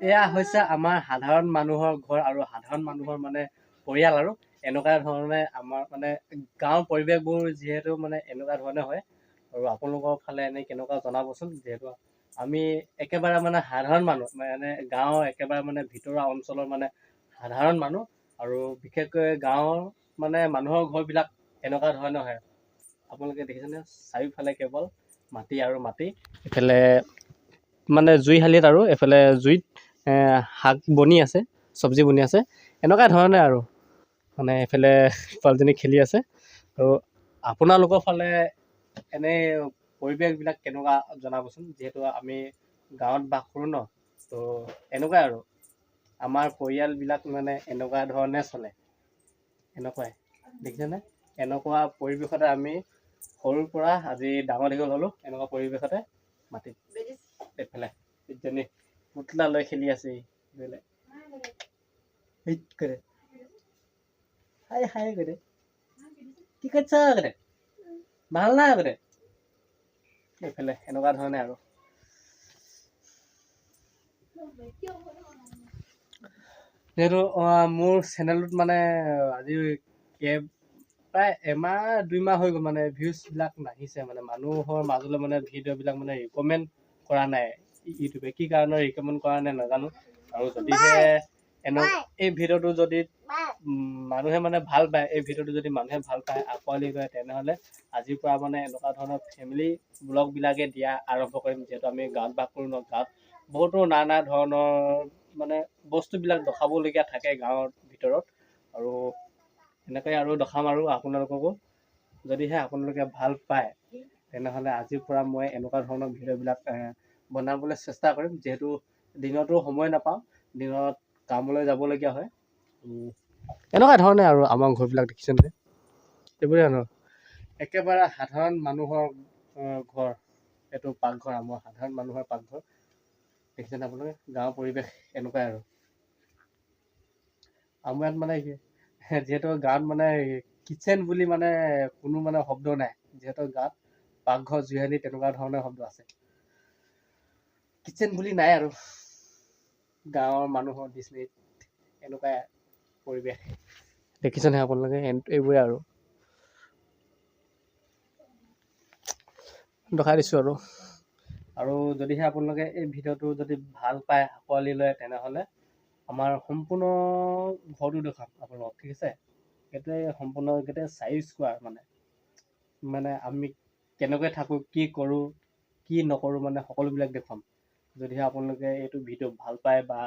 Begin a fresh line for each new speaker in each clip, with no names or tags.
এয়া হৈছে আমাৰ সাধাৰণ মানুহৰ ঘৰ আৰু সাধাৰণ মানুহৰ মানে পৰিয়াল আৰু এনেকুৱা ধৰণে আমাৰ মানে গাঁৱৰ পৰিৱেশবোৰ যিহেতু মানে এনেকুৱা ধৰণে হয় আৰু আপোনালোকৰ ফালে এনে কেনেকুৱা জনাবচোন। যিহেতু আমি একেবাৰে মানে সাধাৰণ মানুহ মানে গাঁৱৰ একেবাৰে মানে ভিতৰুৱা অঞ্চলৰ মানে সাধাৰণ মানুহ আৰু বিশেষকৈ গাঁৱৰ মানে মানুহৰ ঘৰবিলাক এনেকুৱা ধৰণৰ হয়। আপোনালোকে দেখিছেনে চাৰিওফালে কেৱল মাটি আৰু মাটি, এইফালে মানে জুইশালিত আৰু এফালে জুইত শাক বনি আছে, চব্জি বনি আছে, এনেকুৱা ধৰণে আৰু মানে এইফালে পোৱালীজনী খেলি আছে। আৰু আপোনালোকৰ ফালে এনেই পৰিৱেশবিলাক কেনেকুৱা জনাবচোন। যিহেতু আমি গাঁৱত বাস কৰোঁ ন, তো এনেকুৱাই আৰু আমাৰ পৰিয়ালবিলাক মানে এনেকুৱা ধৰণে চলে। এনেকুৱাই দেখিছেনে, এনেকুৱা পৰিৱেশতে আমি সৰুৰ পৰা আজি ডাঙৰ দীঘল হ'লোঁ। এনেকুৱা পৰিৱেশতে মাটিত এইফালে ইজনী পুতলা লৈ খেলি আছে, কৰে হাই হাই কৰে কি কৰিছা কৰে ভাল নাই কৰে এইফালে এনেকুৱা ধৰণে আৰু যিহেতু মোৰ চেনেলটোত মানে আজি প্ৰায় এমাহ 2 মাহ হৈ গ'ল মানে ভিউজবিলাক নাহিছে, মানে মানুহৰ মাজলৈ মানে ভিডিঅ'বিলাক মানে ৰিকমেণ্ড কৰা নাই ইউটিউবে। কি কাৰণে ৰিকমেণ্ড কৰা নাই নাজানো। আৰু যদিহে এই ভিডিঅ'টো যদি মানুহে মানে ভাল পায়, এই ভিডিঅ'টো যদি মানুহে ভাল পায় আঁকোৱালি লয়, তেনেহ'লে আজিৰ পৰা মানে এনেকুৱা ধৰণৰ ফেমিলি ব্লগবিলাকে দিয়া আৰম্ভ কৰিম। যিহেতু আমি গাঁৱত বাস কৰোঁ ন, গাঁৱত বহুতো নানা ধৰণৰ মানে বস্তুবিলাক দেখাবলগীয়া থাকে গাঁৱৰ ভিতৰত, আৰু এনেকৈ আৰু দেখাম আৰু আপোনালোককো। যদিহে আপোনালোকে ভাল পায় তেনেহ'লে আজিৰ পৰা মই এনেকুৱা ধৰণৰ ভিডিঅ'বিলাক বনাবলৈ চেষ্টা কৰিম। যিহেতু দিনতো সময় নাপাওঁ, দিনত কামলৈ যাবলগীয়া হয়। এনেকুৱা ধৰণে আৰু আমাৰ ঘৰবিলাক দেখিছেনে, এইবোৰে আৰু একেবাৰে সাধাৰণ মানুহৰ ঘৰ। এইটো পাকঘৰ, আমাৰ সাধাৰণ মানুহৰ পাকঘৰ। দেখিছেনে আপোনালোকে, গাঁৱৰ পৰিৱেশ এনেকুৱাই আৰু আমাৰ ইয়াত মানে যিহেতু গাঁৱত মানে কিটচেন বুলি মানে কোনো মানে শব্দ নাই। যিহেতু গাঁৱত পাকঘৰ, জুইশালি তেনেকুৱা ধৰণৰ শব্দ আছে, কিটচেন বুলি নাই আৰু গাঁৱৰ মানুহৰ দৃষ্টিত এনেকুৱাই পৰিৱেশ। দেখিছেনে আপোনালোকে, এইবোৰে আৰু দেখাই দিছোঁ আৰু যদিহে আপোনালোকে এই ভিডিঅ'টো যদি ভাল পায়, আঁকোৱালি লয়, তেনেহ'লে আমাৰ সম্পূৰ্ণ ঘৰটো দেখাম আপোনালোকক, ঠিক আছে। সেইটোৱে সম্পূৰ্ণ গোটেই 4 স্কোৱাৰ মানে আমি কেনেকৈ থাকোঁ, কি কৰোঁ, কি নকৰোঁ, মানে সকলোবিলাক দেখুৱাম। যদিহে আপোনালোকে এইটো ভিডিঅ' ভাল পায় বা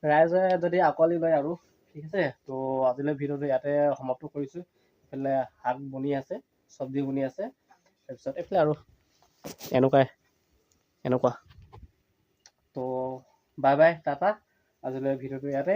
ৰাইজে যদি আঁকোৱালি লয় আৰু, ঠিক আছে। তো আজিলৈ ভিডিঅ'টো ইয়াতে সমাপ্ত কৰিছোঁ। এইফালে শাক বনি আছে, চব্জি বনি আছে, তাৰপিছত এইফালে আৰু এনেকুৱা। তো বাই বাই, টাটা। আজিলৈ ভিডিঅ'টো ইয়াতে